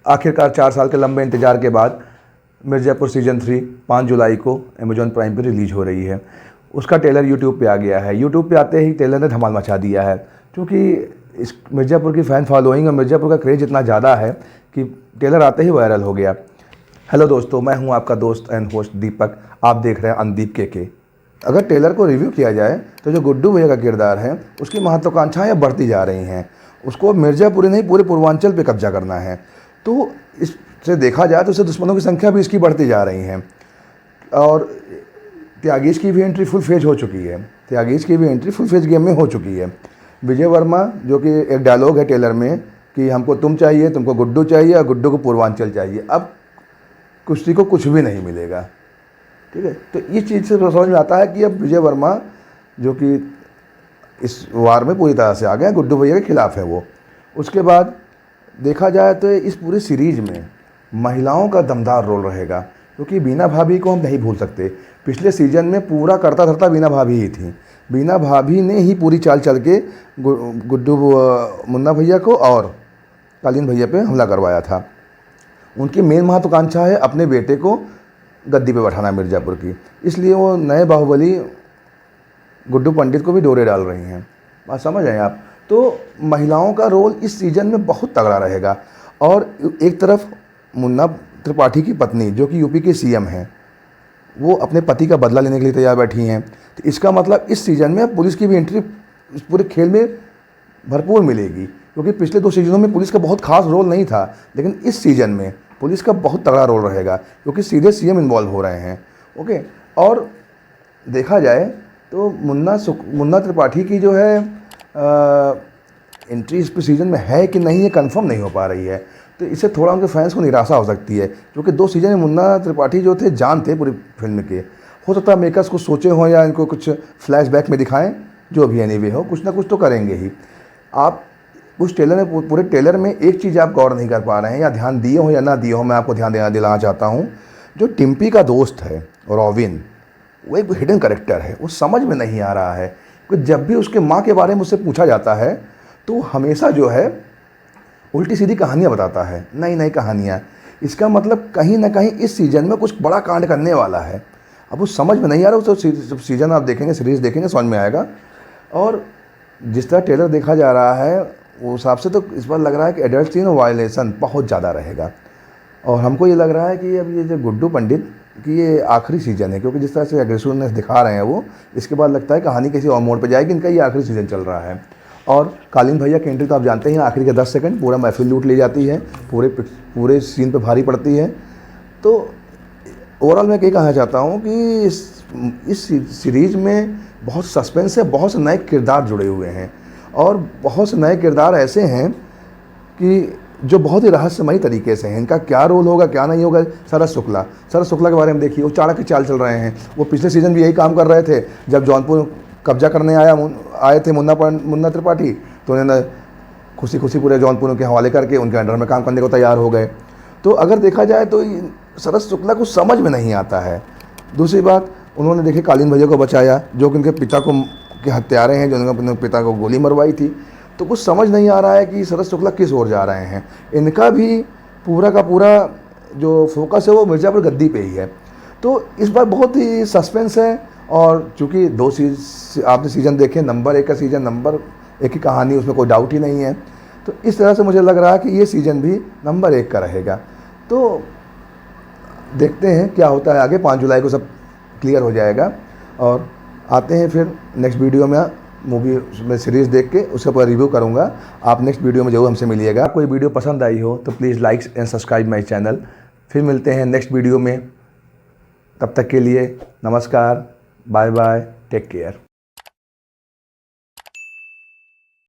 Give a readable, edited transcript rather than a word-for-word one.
आखिरकार 4 साल के लंबे इंतजार के बाद मिर्ज़ापुर सीज़न 3 5 जुलाई को अमेज़ॉन प्राइम पर रिलीज़ हो रही है। उसका ट्रेलर यूट्यूब पे आ गया है। यूट्यूब पे आते ही ट्रेलर ने धमाल मचा दिया है, क्योंकि इस मिर्ज़ापुर की फ़ैन फॉलोइंग और मिर्ज़ापुर का क्रेज़ इतना ज़्यादा है कि ट्रेलर आते ही वायरल हो गया। हेलो दोस्तों, मैं हूं आपका दोस्त एंड होस्ट दीपक। आप देख रहे हैं अनदीप के। अगर ट्रेलर को रिव्यू किया जाए तो जो गुड्डू भैया का किरदार है उसकी महत्वाकांक्षाएँ बढ़ती जा रही हैं। उसको मिर्ज़ापुर ही नहीं पूरे पूर्वांचल पे कब्जा करना है। तो इससे देखा जाए तो उससे दुश्मनों की संख्या भी इसकी बढ़ती जा रही हैं। और त्यागीश की भी एंट्री फुल फेज हो चुकी है। त्यागीश की भी एंट्री फुल फेज गेम में हो चुकी है। विजय वर्मा, जो कि एक डायलॉग है ट्रेलर में कि हमको तुम चाहिए, तुमको गुड्डू चाहिए और गुड्डू को पूर्वांचल चाहिए, अब कुश्ती को कुछ भी नहीं मिलेगा। ठीक है, तो इस चीज़ से समझ में आता है कि अब विजय वर्मा जो कि इस वार में पूरी तरह से आ गए, गुड्डू भैया के खिलाफ है वो। उसके बाद देखा जाए तो इस पूरी सीरीज में महिलाओं का दमदार रोल रहेगा, क्योंकि बीना भाभी को हम नहीं भूल सकते। पिछले सीजन में पूरा करता धरता बीना भाभी ही थी। बीना भाभी ने ही पूरी चाल चल के गुड्डू मुन्ना भैया को और कालीन भैया पे हमला करवाया था। उनकी मेन महत्वाकांक्षा है अपने बेटे को गद्दी पे बैठाना मिर्ज़ापुर की, इसलिए वो नए बाहुबली गुड्डू पंडित को भी डोरे डाल रही हैं। बात समझ आए आप? तो महिलाओं का रोल इस सीज़न में बहुत तगड़ा रहेगा। और एक तरफ मुन्ना त्रिपाठी की पत्नी जो कि यूपी के सीएम हैं, वो अपने पति का बदला लेने के लिए तैयार बैठी हैं। तो इसका मतलब इस सीज़न में पुलिस की भी एंट्री इस पूरे खेल में भरपूर मिलेगी, क्योंकि पिछले 2 सीजनों में पुलिस का बहुत खास रोल नहीं था, लेकिन इस सीज़न में पुलिस का बहुत तगड़ा रोल रहेगा, क्योंकि सीधे सीएम इन्वॉल्व हो रहे हैं। ओके, और देखा जाए तो मुन्ना त्रिपाठी की जो है एंट्री इस सीज़न में है कि नहीं, ये कंफर्म नहीं हो पा रही है। तो इससे थोड़ा उनके फैंस को निराशा हो सकती है, क्योंकि 2 सीज़न में मुन्ना त्रिपाठी जो थे जान थे पूरी फिल्म के। हो सकता है मेकर्स कुछ सोचे हों या इनको कुछ फ्लैशबैक में दिखाएं, जो भी एनीवे हो, कुछ ना कुछ तो करेंगे ही। आप उस ट्रेलर में, पूरे ट्रेलर में एक चीज़ आप गौर नहीं कर पा रहे हैं, या ध्यान दिए हो या ना दिए हो, मैं आपको ध्यान दिलाना चाहता हूँ। जो टिम्पी का दोस्त है रॉबिन, वो एक हिडन कैरेक्टर है, वो समझ में नहीं आ रहा है। कि जब भी उसके माँ के बारे में उससे पूछा जाता है तो हमेशा जो है उल्टी सीधी कहानियाँ बताता है, नई नई कहानियाँ। इसका मतलब कहीं ना कहीं इस सीज़न में कुछ बड़ा कांड करने वाला है। अब वो समझ में नहीं आ रहा, तो सीज़न आप देखेंगे, सीरीज़ देखेंगे, समझ में आएगा। और जिस तरह ट्रेलर देखा जा रहा है वो हिसाब से तो इस बार लग रहा है कि एडल्ट सीन और वायलेशन बहुत ज़्यादा रहेगा। और हमको ये लग रहा है कि अब ये जो गुड्डू पंडित की ये आखिरी सीज़न है, क्योंकि जिस तरह से एग्रेसिवनेस दिखा रहे हैं वो, इसके बाद लगता है कहानी किसी और मोड़ पे जाएगी। इनका ये आखिरी सीज़न चल रहा है। और कालीन भैया की एंट्री तो आप जानते हैं, आखिरी के 10 सेकंड पूरा महफिल लूट ली जाती है, पूरे सीन पे भारी पड़ती है। तो ओवरऑल मैं ये कहना चाहता हूँ कि इस सीरीज़ में बहुत सस्पेंस है, बहुत से नए किरदार जुड़े हुए हैं, और बहुत से नए किरदार ऐसे हैं कि जो बहुत ही रहस्यमयी तरीके से हैं। इनका क्या रोल होगा, क्या नहीं होगा। शरद शुक्ला के बारे में देखिए, वो चाणक्य चाल चल रहे हैं। वो पिछले सीज़न भी यही काम कर रहे थे। जब जौनपुर कब्जा करने आए थे मुन्ना त्रिपाठी, तो उन्होंने खुशी खुशी पूरे जौनपुर के हवाले करके उनके अंडर में काम करने को तैयार हो गए। तो अगर देखा जाए तो शरद शुक्ला को समझ में नहीं आता है। दूसरी बात, उन्होंने देखे कालीन भैया को बचाया, जो कि उनके पिता के हत्यारे हैं, जो उनके पिता को गोली मरवाई थी। तो कुछ समझ नहीं आ रहा है कि शरद शुक्ला किस ओर जा रहे हैं। इनका भी पूरा का पूरा जो फोकस है वो मिर्ज़ापुर गद्दी पे ही है। तो इस बार बहुत ही सस्पेंस है। और चूँकि आपने सीज़न देखे, नंबर 1 का सीज़न, नंबर 1 की कहानी, उसमें कोई डाउट ही नहीं है। तो इस तरह से मुझे लग रहा है कि ये सीज़न भी नंबर 1 का रहेगा। तो देखते हैं क्या होता है आगे। 5 जुलाई को सब क्लियर हो जाएगा। और आते हैं फिर नेक्स्ट वीडियो में, मूवी में सीरीज़ देख के उसके ऊपर रिव्यू करूँगा। आप नेक्स्ट वीडियो में जरूर हमसे मिलिएगा। आपको ये वीडियो पसंद आई हो तो please like and subscribe my channel. फिर मिलते हैं नेक्स्ट वीडियो में। तब तक के लिए नमस्कार, बाय बाय, टेक केयर।